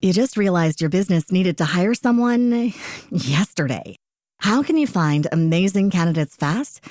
You just realized your business needed to hire someone yesterday. How can you find amazing candidates fast?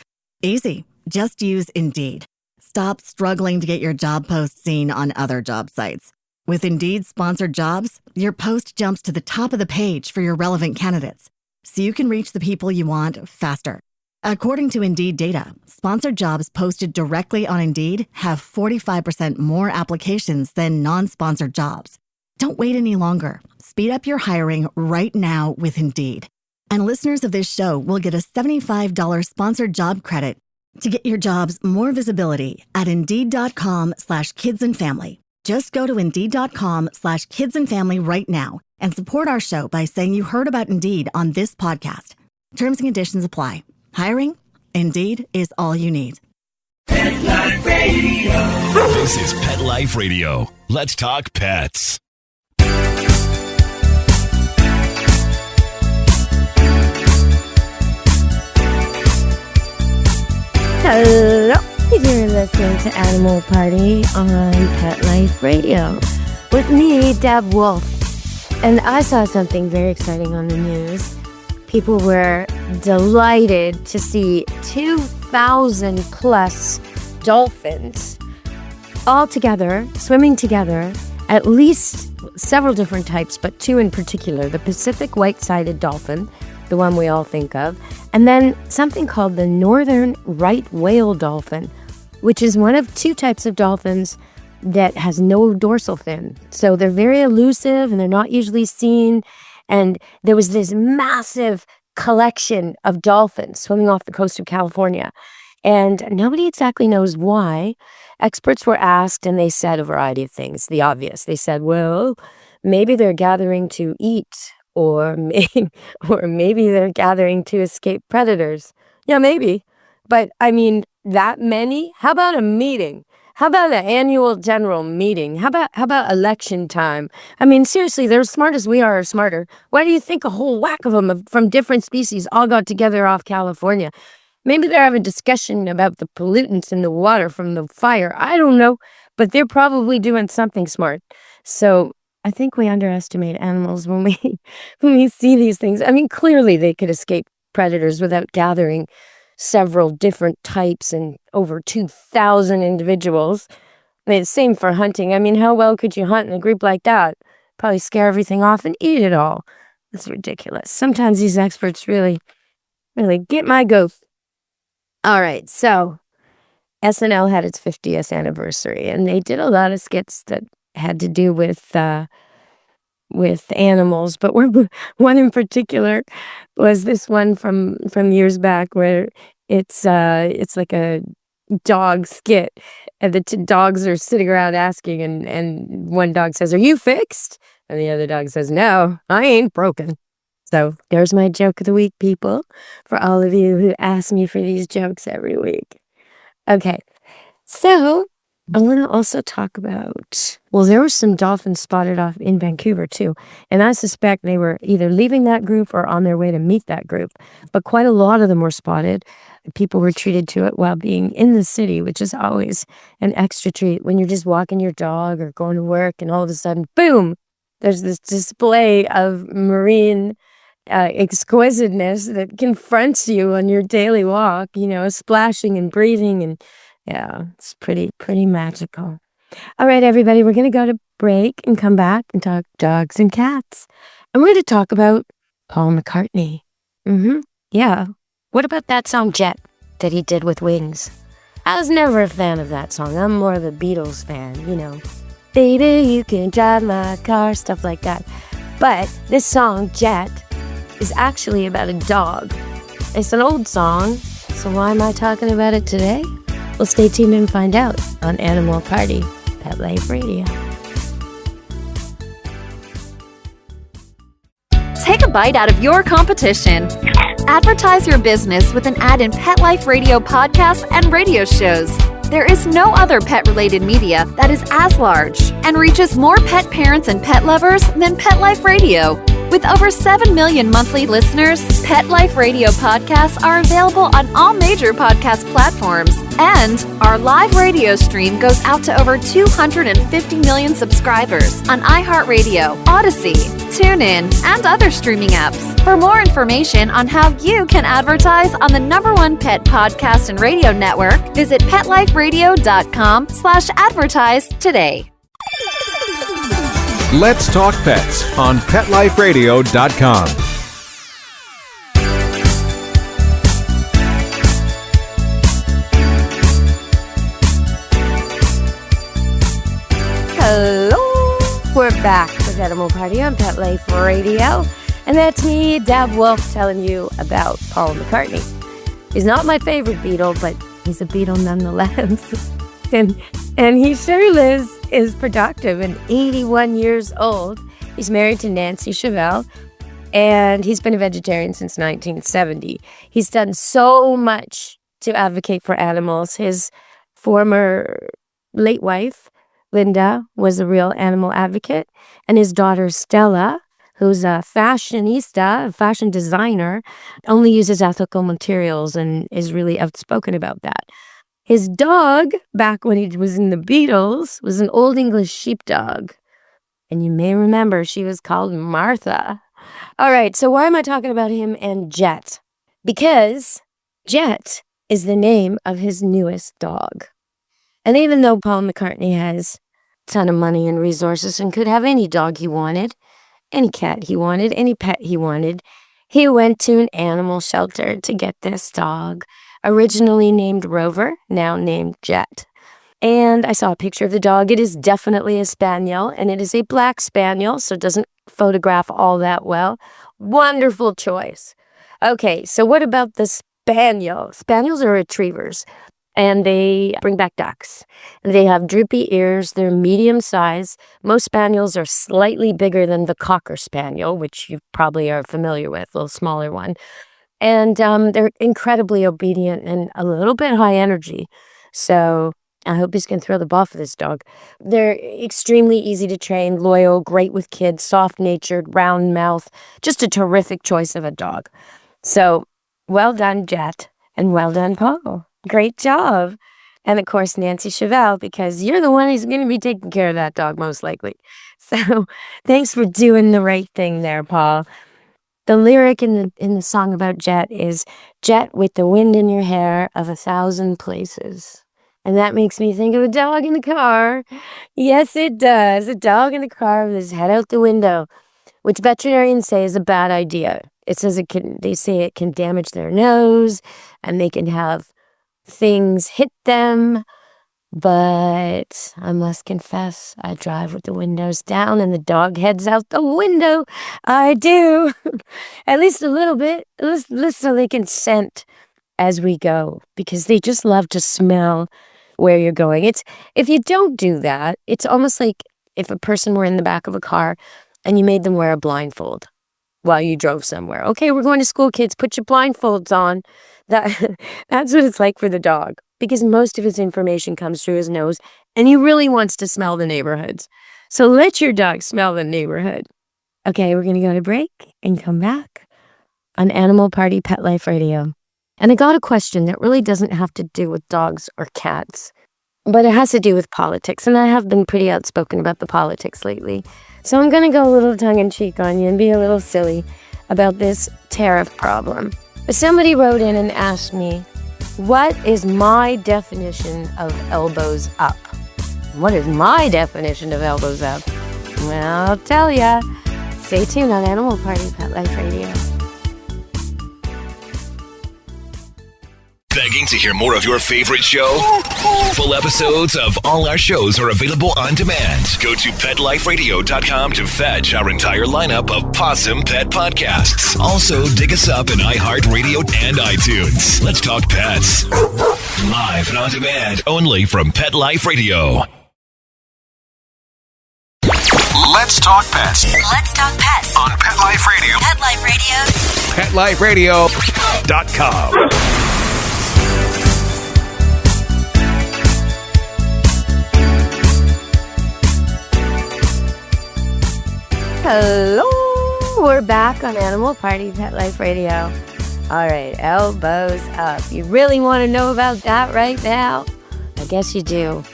Easy. Just use Indeed. Stop struggling to get your job post seen on other job sites. With Indeed sponsored jobs, your post jumps to the top of the page for your relevant candidates, so you can reach the people you want faster. According to Indeed data, sponsored jobs posted directly on Indeed have 45% more applications than non-sponsored jobs. Don't wait any longer. Speed up your hiring right now with Indeed. And listeners of this show will get a $75 sponsored job credit to get your jobs more visibility at Indeed.com/kidsandfamily. Just go to Indeed.com/kidsandfamily right now and support our show by saying you heard about Indeed on this podcast. Terms and conditions apply. Hiring? Indeed is all you need. Pet Life Radio. This is Pet Life Radio. Let's talk pets. Hello, you're listening to Animal Party on Pet Life Radio with me, Deb Wolfe. And I saw something very exciting on the news. People were delighted to see 2,000 plus dolphins all together, swimming together, at least several different types, but two in particular, the Pacific white-sided dolphin, the one we all think of, and then something called the northern right whale dolphin, which is one of two types of dolphins that has no dorsal fin. So they're very elusive and they're not usually seen. And there was this massive collection of dolphins swimming off the coast of California. And nobody exactly knows why. Experts were asked and they said a variety of things. The obvious. They said, well, maybe they're gathering to eat. Or maybe they're gathering to escape predators. Yeah, maybe. But, I mean, that many? How about a meeting? How about an annual general meeting? How about election time? I mean, seriously, they're as smart as we are or smarter. Why do you think a whole whack of them from different species all got together off California? Maybe they're having a discussion about the pollutants in the water from the fire. I don't know. But they're probably doing something smart. So I think we underestimate animals when we see these things. I mean, clearly they could escape predators without gathering several different types and over 2,000 individuals. I mean, same for hunting. I mean, how well could you hunt in a group like that? Probably scare everything off and eat it all. It's ridiculous. Sometimes these experts really get my goat. All right, so SNL had its 50th anniversary, and they did a lot of skits that had to do with animals, but one in particular was this one from years back where it's like a dog skit, and the two dogs are sitting around asking, and one dog says, "Are you fixed?" And the other dog says, "No, I ain't broken." So there's my joke of the week, people, for all of you who ask me for these jokes every week. Okay, so I want to also talk about, well, there were some dolphins spotted off in Vancouver too, and I suspect they were either leaving that group or on their way to meet that group, but quite a lot of them were spotted. People were treated to it while being in the city, which is always an extra treat when you're just walking your dog or going to work and all of a sudden, boom, there's this display of marine exquisiteness that confronts you on your daily walk, splashing and breathing, and yeah, it's pretty magical. All right, everybody, we're going to go to break and come back and talk dogs and cats. And we're going to talk about Paul McCartney. Yeah. What about that song Jet that he did with Wings? I was never a fan of that song. I'm more of a Beatles fan, Baby, you can drive my car, stuff like that. But this song, Jet, is actually about a dog. It's an old song, so why am I talking about it today? Well, stay tuned and find out on Animal Party, Pet Life Radio. Take a bite out of your competition. Advertise your business with an ad in Pet Life Radio podcasts and radio shows. There is no other pet-related media that is as large and reaches more pet parents and pet lovers than Pet Life Radio. With over 7 million monthly listeners, Pet Life Radio podcasts are available on all major podcast platforms. And our live radio stream goes out to over 250 million subscribers on iHeartRadio, Odyssey, TuneIn, and other streaming apps. For more information on how you can advertise on the #1 pet podcast and radio network, visit PetLifeRadio.com/advertise today. Let's Talk Pets on PetLifeRadio.com. Hello, we're back with Animal Party on Pet Life Radio, and that's me, Deb Wolfe, telling you about Paul McCartney. He's not my favorite Beatle, but he's a Beatle nonetheless, and he sure is productive and 81 years old. He's married to Nancy Chevelle, and he's been a vegetarian since 1970. He's done so much to advocate for animals. His former late wife, Linda, was a real animal advocate, and his daughter Stella, who's a fashionista, a fashion designer, only uses ethical materials and is really outspoken about that. His dog, back when he was in the Beatles, was an Old English sheepdog. And you may remember she was called Martha. All right, so why am I talking about him and Jet? Because Jet is the name of his newest dog. And even though Paul McCartney has a ton of money and resources and could have any dog he wanted, any cat he wanted, any pet he wanted, he went to an animal shelter to get this dog, originally named Rover, now named Jet. And I saw a picture of the dog. It is definitely a spaniel, and it is a black spaniel, so it doesn't photograph all that well. Wonderful choice. Okay, so what about the spaniel? Spaniels are retrievers, and they bring back ducks. They have droopy ears. They're medium size. Most spaniels are slightly bigger than the Cocker Spaniel, which you probably are familiar with, a little smaller one. And they're incredibly obedient and a little bit high energy. So I hope he's going to throw the ball for this dog. They're extremely easy to train, loyal, great with kids, soft-natured, round mouth. Just a terrific choice of a dog. So well done, Jet, and well done, Paul. Great job. And, of course, Nancy Chevelle, because you're the one who's going to be taking care of that dog, most likely. So thanks for doing the right thing there, Paul. The lyric in the song about Jet is, Jet with the wind in your hair of 1,000 places. And that makes me think of a dog in the car. Yes, it does. A dog in the car with his head out the window, which veterinarians say is a bad idea. It says they say it can damage their nose and they can have things hit them. But I must confess, I drive with the windows down and the dog heads out the window. I do. At least a little bit. At least so they can scent as we go, because they just love to smell where you're going. If you don't do that, it's almost like if a person were in the back of a car and you made them wear a blindfold while you drove somewhere. Okay, we're going to school, kids. Put your blindfolds on. That's what it's like for the dog, because most of his information comes through his nose, and he really wants to smell the neighborhoods. So let your dog smell the neighborhood. Okay, we're going to go to break and come back on Animal Party Pet Life Radio. And I got a question that really doesn't have to do with dogs or cats, but it has to do with politics, and I have been pretty outspoken about the politics lately. So I'm going to go a little tongue-in-cheek on you and be a little silly about this tariff problem. Somebody wrote in and asked me, what is my definition of elbows up? What is my definition of elbows up? Well, I'll tell ya. Stay tuned on Animal Party Pet Life Radio. Begging to hear more of your favorite show? Full episodes of all our shows are available on demand. Go to PetLifeRadio.com to fetch our entire lineup of Possum Pet podcasts. Also, dig us up in iHeartRadio and iTunes. Let's talk pets. Live and on demand, only from Pet Life Radio. Let's Talk Pets Let's talk pets on Pet Life Radio. Pet Life Radio. PetLifeRadio.com. Hello, We're back on Animal Party Pet Life Radio. All right, elbows up. You really want to know about that right now? I guess you do.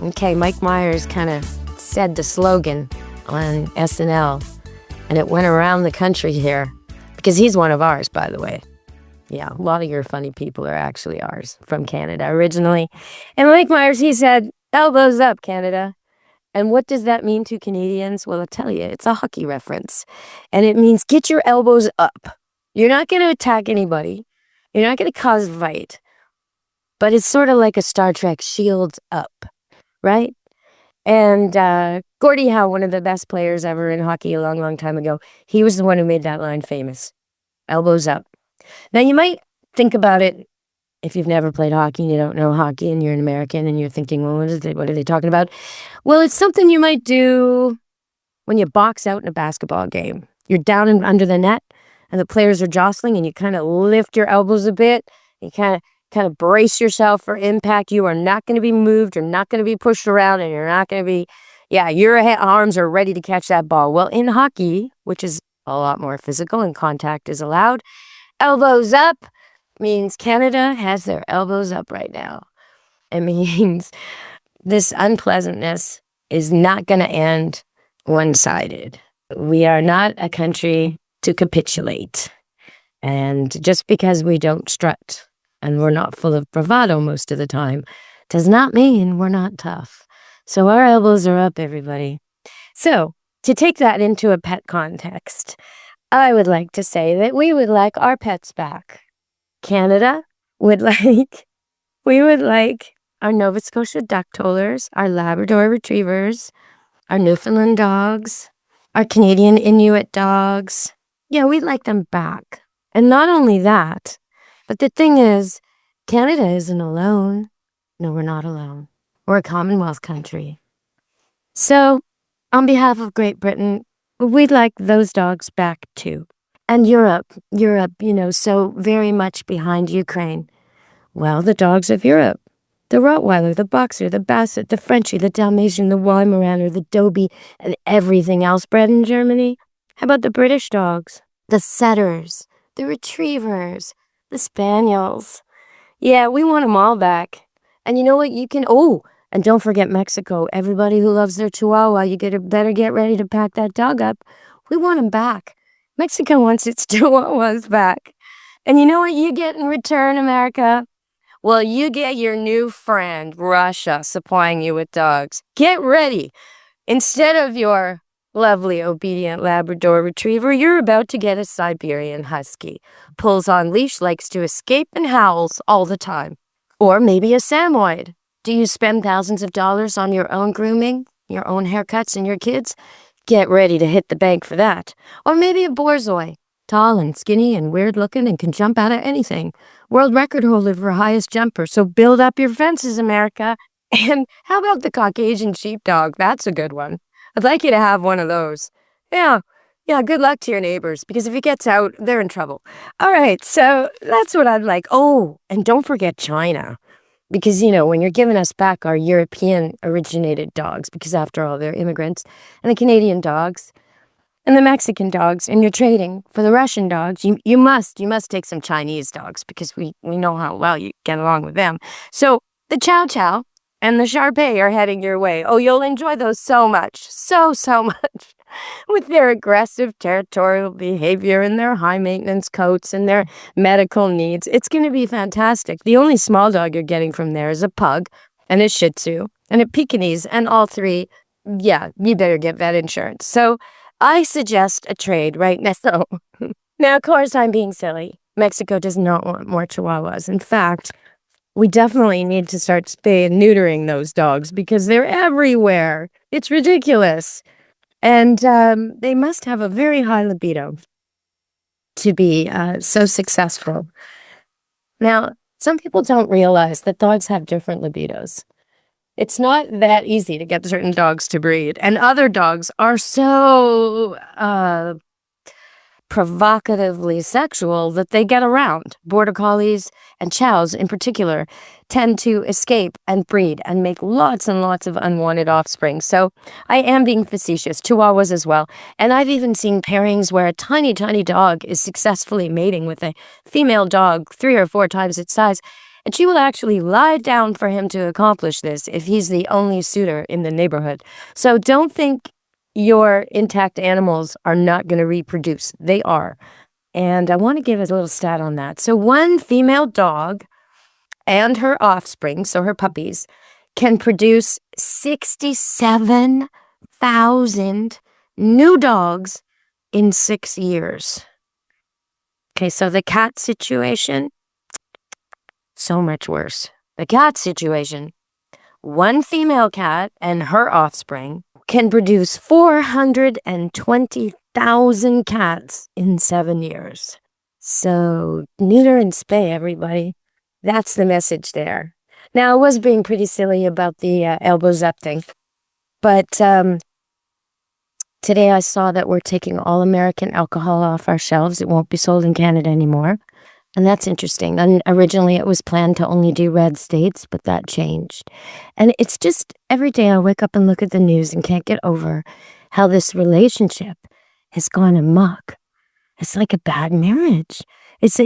Okay, Mike Meyers kind of said the slogan on SNL, and it went around the country here, because he's one of ours, by the way. Yeah, a lot of your funny people are actually ours, from Canada originally. And Mike Meyers, he said, elbows up, Canada. And what does that mean to Canadians? Well, I'll tell you, it's a hockey reference. And it means get your elbows up. You're not going to attack anybody. You're not going to cause a fight. But it's sort of like a Star Trek shields up, right? And Gordie Howe, one of the best players ever in hockey a long, long time ago, he was the one who made that line famous. Elbows up. Now, you might think about it. If you've never played hockey and you don't know hockey and you're an American and you're thinking, well, what are they talking about? Well, it's something you might do when you box out in a basketball game. You're down under the net and the players are jostling and you kind of lift your elbows a bit. You kind of brace yourself for impact. You are not going to be moved. You're not going to be pushed around, and you're not going to be, your arms are ready to catch that ball. Well, in hockey, which is a lot more physical and contact is allowed, elbows up means Canada has their elbows up right now. It means this unpleasantness is not going to end one-sided. We are not a country to capitulate. And just because we don't strut and we're not full of bravado most of the time does not mean we're not tough. So our elbows are up, everybody. So to take that into a pet context, I would like to say that we would like our pets back. Canada we would like our Nova Scotia duck tollers, our Labrador retrievers, our Newfoundland dogs, our Canadian Inuit dogs. Yeah, we'd like them back. And not only that, but the thing is, Canada isn't alone. No, we're not alone. We're a Commonwealth country. So, on behalf of Great Britain, we'd like those dogs back too. And Europe, so very much behind Ukraine. Well, the dogs of Europe, the Rottweiler, the Boxer, the Basset, the Frenchie, the Dalmatian, the Weimaraner, the Dobie, and everything else bred in Germany. How about the British dogs? The Setters, the Retrievers, the Spaniels. Yeah, we want them all back. And you know what? And don't forget Mexico. Everybody who loves their Chihuahua, better get ready to pack that dog up. We want them back. Mexico wants its Chihuahuas back. And you know what you get in return, America? Well, you get your new friend, Russia, supplying you with dogs. Get ready. Instead of your lovely, obedient Labrador retriever, you're about to get a Siberian Husky. Pulls on leash, likes to escape, and howls all the time. Or maybe a Samoyed. Do you spend thousands of dollars on your own grooming, your own haircuts, and your kids? Get ready to hit the bank for that. Or maybe a Borzoi, tall and skinny and weird looking and can jump out of anything. World record holder for highest jumper. So build up your fences, America. And how about the Caucasian sheepdog? That's a good one. I'd like you to have one of those. Yeah, good luck to your neighbors, because if he gets out, they're in trouble. All right, so that's what I'd like. Oh, and don't forget China. Because, when you're giving us back our European-originated dogs, because after all, they're immigrants, and the Canadian dogs, and the Mexican dogs, and you're trading for the Russian dogs, you must take some Chinese dogs, because we know how well you get along with them. So the Chow Chow and the Shar Pei are heading your way. Oh, you'll enjoy those so much, so much. With their aggressive territorial behavior and their high-maintenance coats and their medical needs. It's going to be fantastic. The only small dog you're getting from there is a pug and a Shih Tzu and a Pekingese, and all three, you better get vet insurance. So I suggest a trade right now. Now, of course, I'm being silly. Mexico does not want more Chihuahuas. In fact, we definitely need to start spay and neutering those dogs because they're everywhere. It's ridiculous. And they must have a very high libido to be so successful. Now, some people don't realize that dogs have different libidos. It's not that easy to get certain dogs to breed. And other dogs are so provocatively sexual that they get around. Border collies and chows in particular tend to escape and breed and make lots and lots of unwanted offspring. So I am being facetious. Chihuahuas as well. And I've even seen pairings where a tiny, tiny dog is successfully mating with a female dog 3 or 4 times its size. And she will actually lie down for him to accomplish this if he's the only suitor in the neighborhood. So don't think your intact animals are not going to reproduce. They are. And I want to give a little stat on that. So one female dog and her offspring, so her puppies, can produce 67,000 new dogs in 6 years. Okay, so the cat situation, so much worse. The cat situation, one female cat and her offspring can produce 420,000 cats in 7 years. So neuter and spay, everybody. That's the message there. Now, I was being pretty silly about the elbows up thing, but today I saw that we're taking all American alcohol off our shelves. It won't be sold in Canada anymore. And that's interesting. And originally it was planned to only do red states, but that changed. And it's just every day I wake up and look at the news and can't get over how this relationship has gone amok. It's like a bad marriage. It's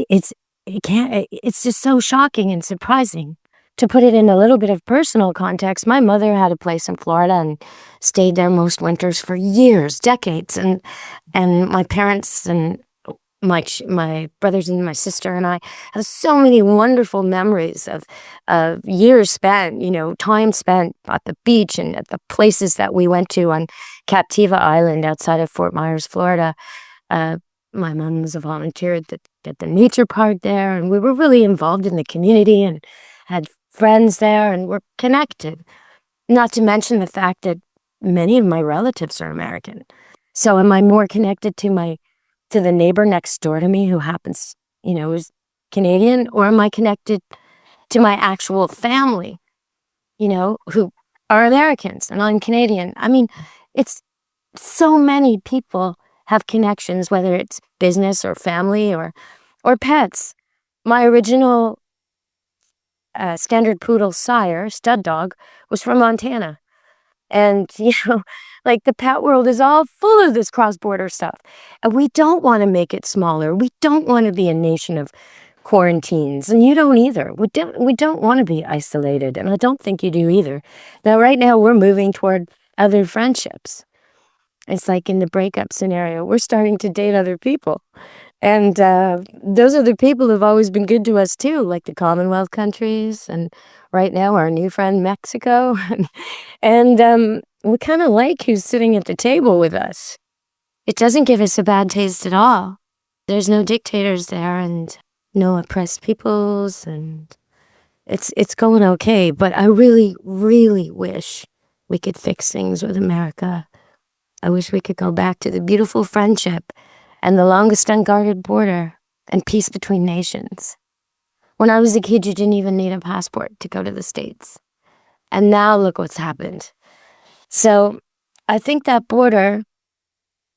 just so shocking and surprising. To put it in a little bit of personal context, my mother had a place in Florida and stayed there most winters for years, decades. And my parents and my brothers and my sister and I have so many wonderful memories of years spent, time spent at the beach and at the places that we went to on Captiva Island outside of Fort Myers, Florida. My mom was a volunteer at the nature park there, and we were really involved in the community and had friends there and were connected. Not to mention the fact that many of my relatives are American. So am I more connected to the neighbor next door to me who happens, is Canadian, or am I connected to my actual family, who are Americans and I'm Canadian? I mean, it's so many people have connections, whether it's business or family or pets. My original standard poodle sire, stud dog, was from Montana. And, like the pet world is all full of this cross-border stuff. And we don't want to make it smaller. We don't want to be a nation of quarantines. And you don't either. We don't want to be isolated. And I don't think you do either. Now, right now, we're moving toward other friendships. It's like in the breakup scenario, we're starting to date other people. And those other people have always been good to us too, like the Commonwealth countries, and right now our new friend Mexico. And we kind of like who's sitting at the table with us. It doesn't give us a bad taste at all. There's no dictators there and no oppressed peoples, and it's going okay. But I really, really wish we could fix things with America. I wish we could go back to the beautiful friendship and the longest unguarded border and peace between nations. When I was a kid, you didn't even need a passport to go to the States. And now look what's happened. So I think that border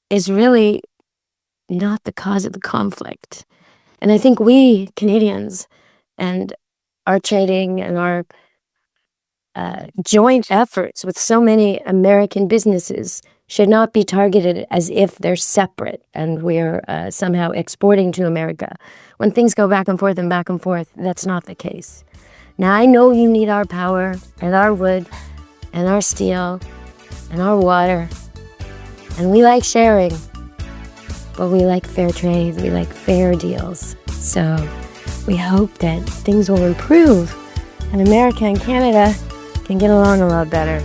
is really not the cause of the conflict. And I think we Canadians and our trading and our joint efforts with so many American businesses should not be targeted as if they're separate and we're somehow exporting to America. When things go back and forth, that's not the case. Now, I know you need our power and our wood and our steel and our water, and we like sharing, but we like fair trade, we like fair deals. So we hope that things will improve and America and Canada can get along a lot better.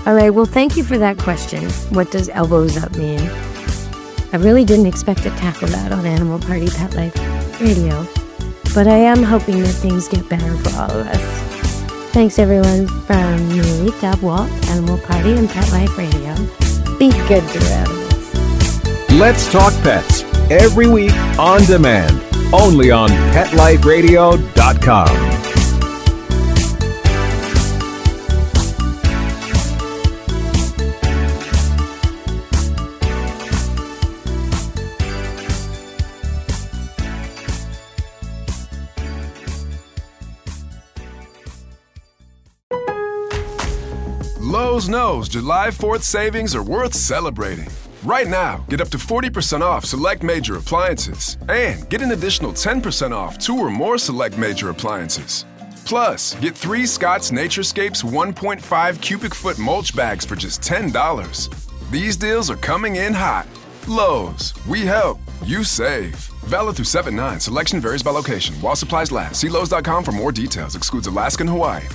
All right, well, thank you for that question. What does elbows up mean? I really didn't expect to tackle that on Animal Party Pet Life Radio, but I am hoping that things get better for all of us. Thanks, everyone, from me, Deb Wolfe, Animal Party and Pet Life Radio. Be good to your animals. Let's Talk Pets, every week on demand, only on PetLifeRadio.com. Lowe's knows July 4th savings are worth celebrating. Right now, get up to 40% off select major appliances and get an additional 10% off 2 or more select major appliances. Plus, get 3 Scott's Naturescapes 1.5 cubic foot mulch bags for just $10. These deals are coming in hot. Lowe's, we help, you save. Valid through 7/9. Selection varies by location. While supplies last. See Lowe's.com for more details. Excludes Alaska and Hawaii.